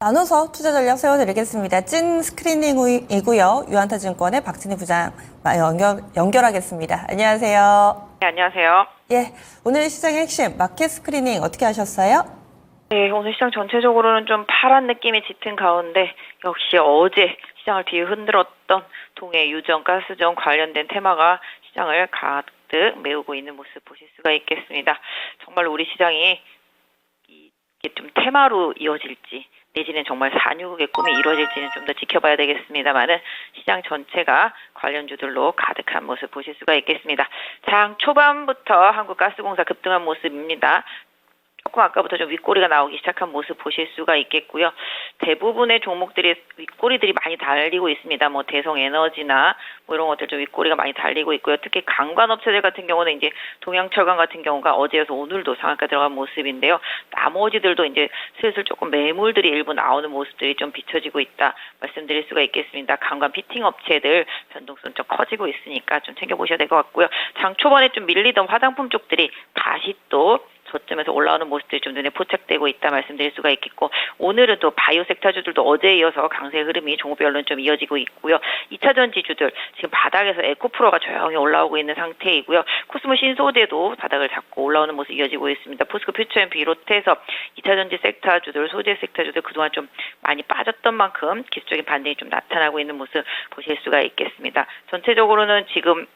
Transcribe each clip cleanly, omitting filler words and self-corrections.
나눠서 투자 전략 세워드리겠습니다. 찐 스크리닝이고요. 유한타증권의 박진희 부장 연결하겠습니다. 안녕하세요. 네, 안녕하세요. 예, 오늘 시장의 핵심 마켓 스크리닝 어떻게 하셨어요? 네, 오늘 시장 전체적으로는 좀 파란 느낌이 짙은 가운데 역시 어제 시장을 뒤에 흔들었던 동해 유전, 가스전 관련된 테마가 시장을 가득 메우고 있는 모습 보실 수가 있겠습니다. 정말 우리 시장이 이게 좀 테마로 이어질지 내지는 정말 산유국의 꿈이 이루어질지는 좀 더 지켜봐야 되겠습니다만은 시장 전체가 관련주들로 가득한 모습 보실 수가 있겠습니다. 장 초반부터 한국가스공사 급등한 모습입니다. 조금 아까부터 좀 윗꼬리가 나오기 시작한 모습 보실 수가 있겠고요. 대부분의 종목들이 윗꼬리들이 많이 달리고 있습니다. 뭐 대성에너지나 뭐 이런 것들 좀 윗꼬리가 많이 달리고 있고요. 특히 강관업체들 같은 경우는 이제 동양철강 같은 경우가 어제여서 오늘도 상한가 들어간 모습인데요. 나머지들도 이제 슬슬 조금 매물들이 일부 나오는 모습들이 좀 비춰지고 있다 말씀드릴 수가 있겠습니다. 강관 피팅 업체들 변동성 좀 커지고 있으니까 좀 챙겨보셔야 될 것 같고요. 장 초반에 좀 밀리던 화장품 쪽들이 다시 또 저점에서 올라오는 모습들이 좀 눈에 포착되고 있다 말씀드릴 수가 있겠고, 오늘은 또 바이오 섹터주들도 어제에 이어서 강세 흐름이 종목별로는 좀 이어지고 있고요. 2차 전지주들 지금 바닥에서 에코프로가 조용히 올라오고 있는 상태이고요. 코스모 신소재도 바닥을 잡고 올라오는 모습 이어지고 있습니다. 포스코 퓨처엠 비롯해서 2차 전지 섹터주들, 소재 섹터주들 그동안 좀 많이 빠졌던 만큼 기술적인 반등이 좀 나타나고 있는 모습 보실 수가 있겠습니다. 전체적으로는 지금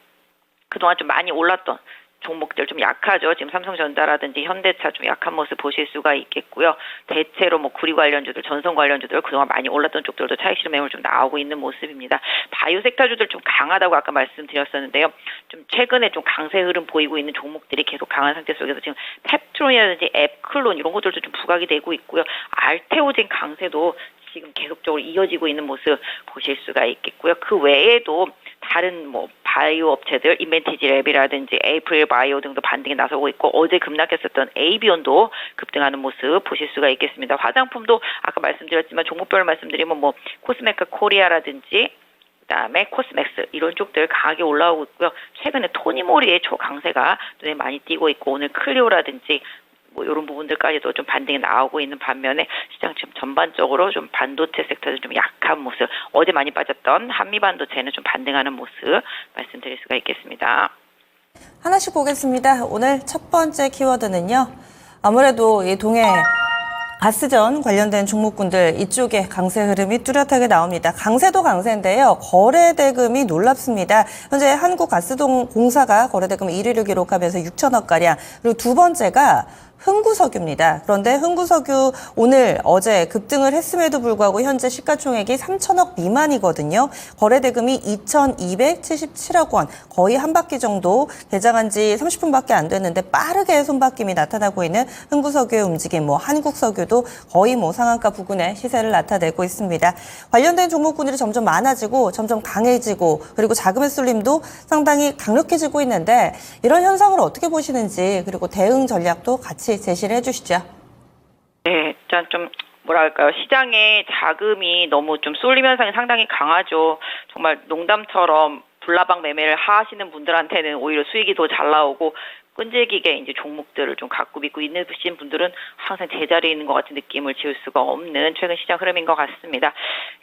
그동안 좀 많이 올랐던 종목들 좀 약하죠. 지금 삼성전자라든지 현대차 좀 약한 모습 보실 수가 있겠고요. 대체로 뭐 구리 관련주들, 전선 관련주들 그동안 많이 올랐던 쪽들도 차익 실현 매물 좀 나오고 있는 모습입니다. 바이오 섹터주들 좀 강하다고 아까 말씀드렸었는데요. 좀 최근에 좀 강세 흐름 보이고 있는 종목들이 계속 강한 상태 속에서 지금 펩트론이라든지 앱클론 이런 것들도 좀 부각이 되고 있고요. 알테오젠 강세도 지금 계속적으로 이어지고 있는 모습 보실 수가 있겠고요. 그 외에도 다른 뭐 바이오 업체들 인벤티지 랩이라든지 에이프릴 바이오 등도 반등에 나서고 있고, 어제 급락했었던 에이비온도 급등하는 모습 보실 수가 있겠습니다. 화장품도 아까 말씀드렸지만 종목별 말씀드리면 뭐 코스메카 코리아라든지 그다음에 코스맥스 이런 쪽들 강하게 올라오고 있고요. 최근에 토니모리의 초강세가 눈에 많이 띄고 있고, 오늘 클리오라든지 뭐 이런 부분들까지도 좀 반등이 나오고 있는 반면에 시장 지금 전반적으로 좀 반도체 섹터도 좀 약한 모습, 어제 많이 빠졌던 한미 반도체는 좀 반등하는 모습 말씀드릴 수가 있겠습니다. 하나씩 보겠습니다. 오늘 첫 번째 키워드는요. 아무래도 이 동해 가스전 관련된 종목군들 이쪽에 강세 흐름이 뚜렷하게 나옵니다. 강세도 강세인데요. 거래 대금이 놀랍습니다. 현재 한국가스공사가 거래 대금 1위를 기록하면서 6천억가량, 그리고 두 번째가 흥구석유입니다. 그런데 흥구석유 어제 급등을 했음에도 불구하고 현재 시가총액이 3천억 미만이거든요. 거래 대금이 2,277억 원, 거의 한 바퀴 정도 개장한 지 30분밖에 안 됐는데 빠르게 손바뀜이 나타나고 있는 흥구석유의 움직임, 뭐 한국석유도 거의 뭐 상한가 부근의 시세를 나타내고 있습니다. 관련된 종목군들이 점점 많아지고 점점 강해지고, 그리고 자금의 쏠림도 상당히 강력해지고 있는데 이런 현상을 어떻게 보시는지, 그리고 대응 전략도 같이 제시를 해주시죠. 네, 일단 좀 뭐랄까요, 시장에 자금이 너무 좀 쏠림 현상이 상당히 강하죠. 정말 농담처럼 불나방 매매를 하시는 분들한테는 오히려 수익이 더 잘 나오고, 끈질기게 이제 종목들을 좀 갖고 믿고 있는 분들은 항상 제자리에 있는 것 같은 느낌을 지울 수가 없는 최근 시장 흐름인 것 같습니다.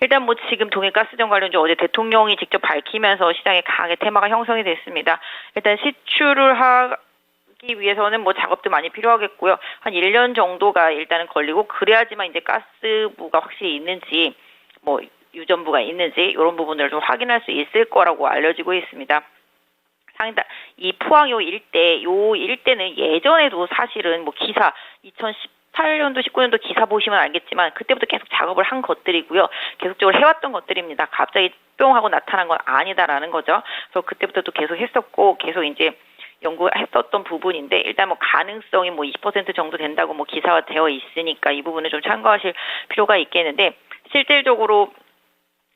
일단 뭐 지금 동해가스전 관련주 어제 대통령이 직접 밝히면서 시장에 강하게 테마가 형성이 됐습니다. 일단 시추를 하기 위해서는 뭐 작업도 많이 필요하겠고요. 한 1년 정도가 일단은 걸리고, 그래야지만 이제 가스부가 확실히 있는지 뭐 유전부가 있는지 이런 부분들을 좀 확인할 수 있을 거라고 알려지고 있습니다. 상당 이 포항 요 일대는 예전에도 사실은 뭐 기사 2018년도 19년도 기사 보시면 알겠지만 그때부터 계속 작업을 한 것들이고요. 계속적으로 해왔던 것들입니다. 갑자기 뿅 하고 나타난 건 아니다라는 거죠. 그래서 그때부터 또 계속 했었고 계속 이제 연구했었던 부분인데, 일단 뭐 가능성이 뭐 20% 정도 된다고 뭐 기사화 되어 있으니까 이 부분을 좀 참고하실 필요가 있겠는데, 실질적으로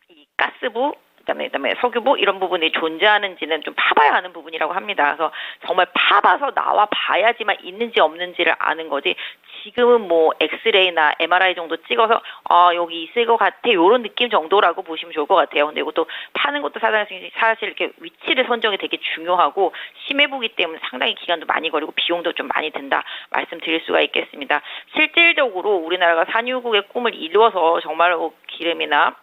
이 가스부 그다음에 석유부 이런 부분이 존재하는지는 좀 파봐야 하는 부분이라고 합니다. 그래서 정말 파봐서 나와 봐야지만 있는지 없는지를 아는 거지, 지금은 뭐 엑스레이나 MRI 정도 찍어서 여기 있을 것 같아 이런 느낌 정도라고 보시면 좋을 것 같아요. 근데 이것도 파는 것도 사실 이렇게 위치를 선정이 되게 중요하고 심해 보기 때문에 상당히 기간도 많이 걸리고 비용도 좀 많이 든다 말씀드릴 수가 있겠습니다. 실질적으로 우리나라가 산유국의 꿈을 이루어서 정말로 기름이나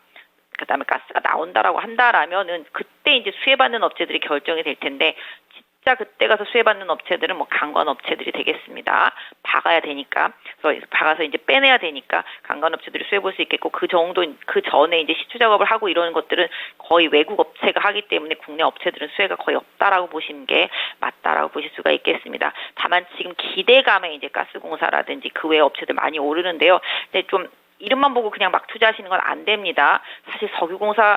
그다음에 가스가 나온다라고 한다라면은 그때 이제 수혜받는 업체들이 결정이 될 텐데 진짜 그때 가서 수혜받는 업체들은 뭐 강관 업체들이 되겠습니다. 박아야 되니까 그래서 박아서 이제 빼내야 되니까 강관 업체들이 수혜 볼 수 있겠고 그 정도 그 전에 이제 시추 작업을 하고 이러는 것들은 거의 외국 업체가 하기 때문에 국내 업체들은 수혜가 거의 없다라고 보시는 게 맞다라고 보실 수가 있겠습니다. 다만 지금 기대감에 이제 가스공사라든지 그 외 업체들 많이 오르는데요. 근데 좀 이름만 보고 그냥 막 투자하시는 건 안 됩니다. 사실 석유공사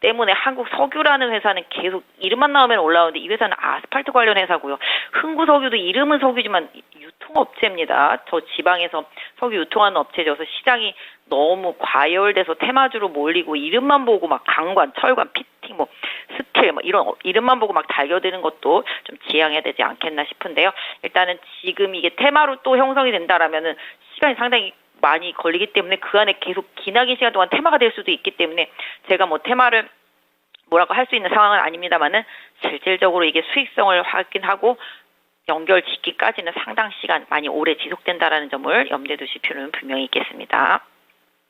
때문에 한국 석유라는 회사는 계속 이름만 나오면 올라오는데 이 회사는 아스팔트 관련 회사고요. 흥구석유도 이름은 석유지만 유통업체입니다. 저 지방에서 석유 유통하는 업체여서 시장이 너무 과열돼서 테마주로 몰리고 이름만 보고 막 강관, 철관, 피팅, 뭐 스틸 뭐 이런 이름만 보고 막 달겨드는 것도 좀 지양해야 되지 않겠나 싶은데요. 일단은 지금 이게 테마로 또 형성이 된다라면은 시간이 상당히 많이 걸리기 때문에 그 안에 계속 기나긴 시간 동안 테마가 될 수도 있기 때문에 제가 뭐 테마를 뭐라고 할 수 있는 상황은 아닙니다만은 실질적으로 이게 수익성을 확인하고 연결 짓기까지는 상당 시간 많이 오래 지속된다라는 점을 염두에 두실 필요는 분명히 있겠습니다.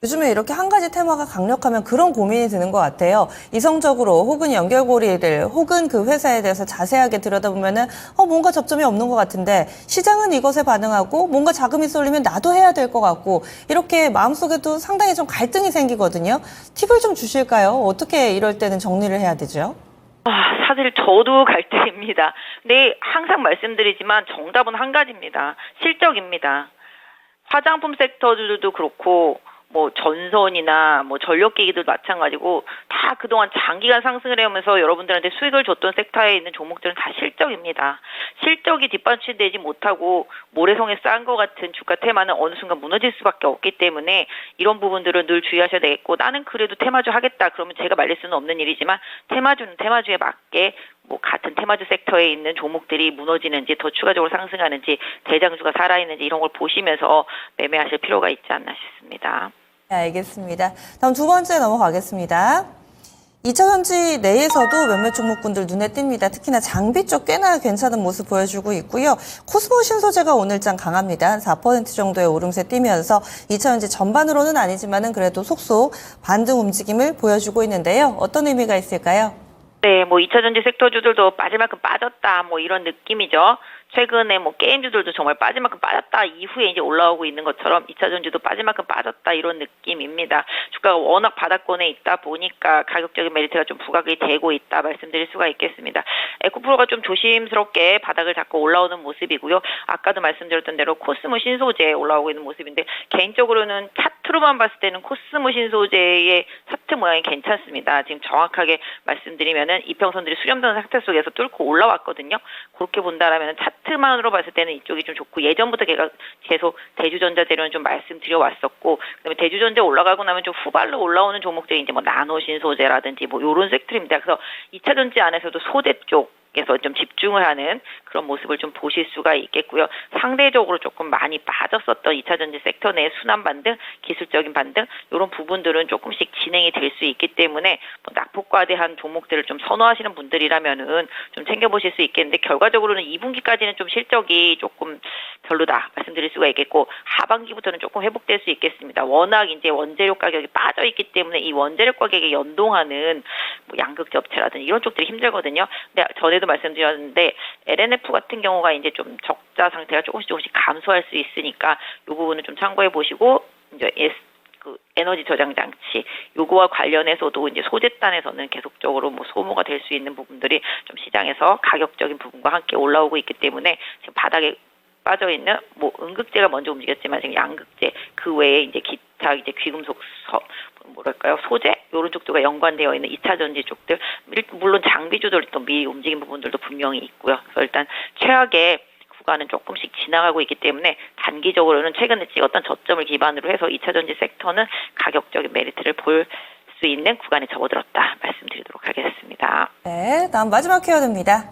요즘에 이렇게 한 가지 테마가 강력하면 그런 고민이 드는 것 같아요. 이성적으로 혹은 연결고리를 혹은 그 회사에 대해서 자세하게 들여다보면은 뭔가 접점이 없는 것 같은데 시장은 이것에 반응하고 뭔가 자금이 쏠리면 나도 해야 될 것 같고 이렇게 마음속에도 상당히 좀 갈등이 생기거든요. 팁을 좀 주실까요? 어떻게 이럴 때는 정리를 해야 되죠? 사실 저도 갈등입니다. 근데 항상 말씀드리지만 정답은 한 가지입니다. 실적입니다. 화장품 섹터들도 그렇고 뭐 전선이나 뭐 전력기기도 마찬가지고 다 그동안 장기간 상승을 해오면서 여러분들한테 수익을 줬던 섹터에 있는 종목들은 다 실적입니다. 실적이 뒷받침되지 못하고 모래성에 쌓은 것 같은 주가 테마는 어느 순간 무너질 수밖에 없기 때문에 이런 부분들은 늘 주의하셔야 되겠고 나는 그래도 테마주 하겠다 그러면 제가 말릴 수는 없는 일이지만 테마주는 테마주에 맞게 뭐 같은 테마주 섹터에 있는 종목들이 무너지는지 더 추가적으로 상승하는지 대장주가 살아있는지 이런 걸 보시면서 매매하실 필요가 있지 않나 싶습니다. 네, 알겠습니다. 다음 두 번째 넘어가겠습니다. 2차전지 내에서도 몇몇 종목군들 눈에 띕니다. 특히나 장비 쪽 꽤나 괜찮은 모습 보여주고 있고요. 코스모 신소재가 오늘장 강합니다. 한 4% 정도의 오름세 띄면서 2차전지 전반으로는 아니지만은 그래도 속속 반등 움직임을 보여주고 있는데요. 어떤 의미가 있을까요? 네, 뭐 2차전지 섹터주들도 빠질 만큼 빠졌다 뭐 이런 느낌이죠. 최근에 뭐 게임주들도 정말 빠질 만큼 빠졌다 이후에 이제 올라오고 있는 것처럼 2차전지도 빠질 만큼 빠졌다 이런 느낌입니다. 주가가 워낙 바닥권에 있다 보니까 가격적인 메리트가 좀 부각이 되고 있다 말씀드릴 수가 있겠습니다. 에코프로가 좀 조심스럽게 바닥을 잡고 올라오는 모습이고요. 아까도 말씀드렸던 대로 코스모 신소재 올라오고 있는 모습인데 개인적으로는 차트로만 봤을 때는 코스모 신소재의 차트 모양이 괜찮습니다. 지금 정확하게 말씀드리면은 이평선들이 수렴되는 상태 속에서 뚫고 올라왔거든요. 그렇게 본다라면 차트만으로 봤을 때는 이쪽이 좀 좋고 예전부터 계속 대주전자재료는 좀 말씀드려 왔었고 그다음에 대주전자 올라가고 나면 좀 후발로 올라오는 종목들이 이제 뭐 나노신소재라든지 뭐 요런 섹터입니다. 그래서 2차전지 안에서도 소재 쪽에서 좀 집중을 하는 그런 모습을 좀 보실 수가 있겠고요. 상대적으로 조금 많이 빠졌었던 2차전지 섹터 내 순환 반등, 기술적인 반등 이런 부분들은 조금씩 진행이 될 수 있기 때문에 뭐 낙폭과대한 종목들을 좀 선호하시는 분들이라면은 좀 챙겨보실 수 있겠는데 결과적으로는 2분기까지는 좀 실적이 조금 별로다 말씀드릴 수가 있겠고 하반기부터는 조금 회복될 수 있겠습니다. 워낙 이제 원재료 가격이 빠져 있기 때문에 이 원재료 가격에 연동하는 뭐 양극재 업체라든지 이런 쪽들이 힘들거든요. 근데 전에도 말씀드렸는데 LNF 같은 경우가 이제 좀 적자 상태가 조금씩 감소할 수 있으니까 이 부분을 좀 참고해 보시고 이제 에너지 저장 장치 요거와 관련해서도 이제 소재단에서는 계속적으로 뭐 소모가 될 수 있는 부분들이 좀 시장에서 가격적인 부분과 함께 올라오고 있기 때문에 지금 바닥에 빠져 있는 뭐 음극재가 먼저 움직였지만 지금 양극재 그 외에 이제 기타 이제 귀금속 뭐랄까요 소재 이런 쪽들과 연관되어 있는 2차 전지 쪽들 물론 장비주들이 또 미리 움직인 부분들도 분명히 있고요. 그래서 일단 최악의 구간은 조금씩 지나가고 있기 때문에 단기적으로는 최근에 찍었던 저점을 기반으로 해서 2차 전지 섹터는 가격적인 메리트를 볼 수 있는 구간에 접어들었다 말씀드리도록 하겠습니다. 네, 다음 마지막 키워드입니다.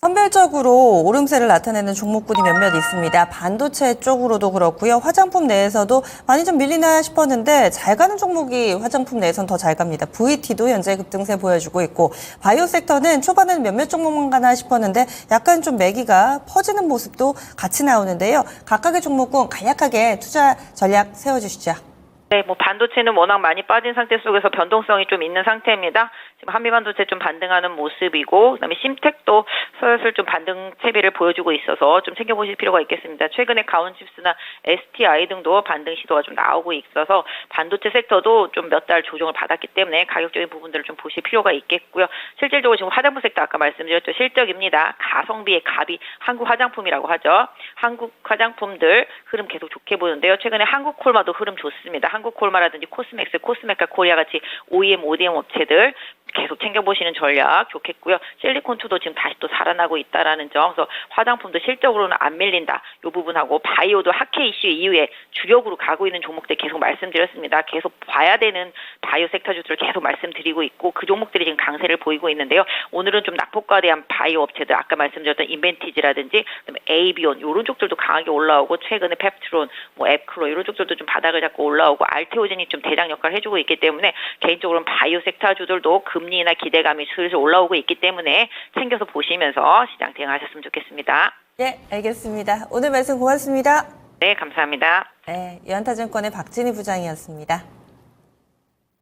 선별적으로 오름세를 나타내는 종목군이 몇몇 있습니다. 반도체 쪽으로도 그렇고요. 화장품 내에서도 많이 좀 밀리나 싶었는데 잘 가는 종목이 화장품 내에선 더 잘 갑니다. VT도 현재 급등세 보여주고 있고 바이오 섹터는 초반에는 몇몇 종목만 가나 싶었는데 약간 좀 매기가 퍼지는 모습도 같이 나오는데요. 각각의 종목군 간략하게 투자 전략 세워주시죠. 네, 반도체는 워낙 많이 빠진 상태 속에서 변동성이 좀 있는 상태입니다. 지금 한미반도체 좀 반등하는 모습이고, 그다음에 심텍도 슬슬 좀 반등 채비를 보여주고 있어서 좀 챙겨보실 필요가 있겠습니다. 최근에 가온칩스나 STI 등도 반등 시도가 좀 나오고 있어서 반도체 섹터도 좀 몇 달 조정을 받았기 때문에 가격적인 부분들을 좀 보실 필요가 있겠고요. 실질적으로 지금 화장품 섹터 아까 말씀드렸죠. 실적입니다. 가성비의 갑이 한국 화장품이라고 하죠. 한국 화장품들 흐름 계속 좋게 보이는데요. 최근에 한국콜마도 흐름 좋습니다. 한국콜마라든지 코스맥스, 코스메카 코리아 같이 OEM, ODM 업체들 계속 챙겨보시는 전략 좋겠고요. 실리콘2도 지금 다시 또 살아나고 있다라는 점, 그래서 화장품도 실적으로는 안 밀린다. 이 부분하고 바이오도 학회 이슈 이후에 주력으로 가고 있는 종목들 계속 말씀드렸습니다. 계속 봐야 되는 바이오 섹터주들을 계속 말씀드리고 있고 그 종목들이 지금 강세를 보이고 있는데요. 오늘은 좀 낙폭과대한 바이오 업체들, 아까 말씀드렸던 인벤티지라든지 그다음에 에이비온 이런 쪽들도 강하게 올라오고 최근에 펩트론, 앱크로 이런 쪽들도 좀 바닥을 잡고 올라오고 알테오젠이 좀 대장 역할을 해주고 있기 때문에 개인적으로는 바이오 섹터주들도 금리나 기대감이 슬슬 올라오고 있기 때문에 챙겨서 보시면서 시장 대응하셨으면 좋겠습니다. 네, 알겠습니다. 오늘 말씀 고맙습니다. 네, 감사합니다. 네, 유한타증권의 박진희 부장이었습니다.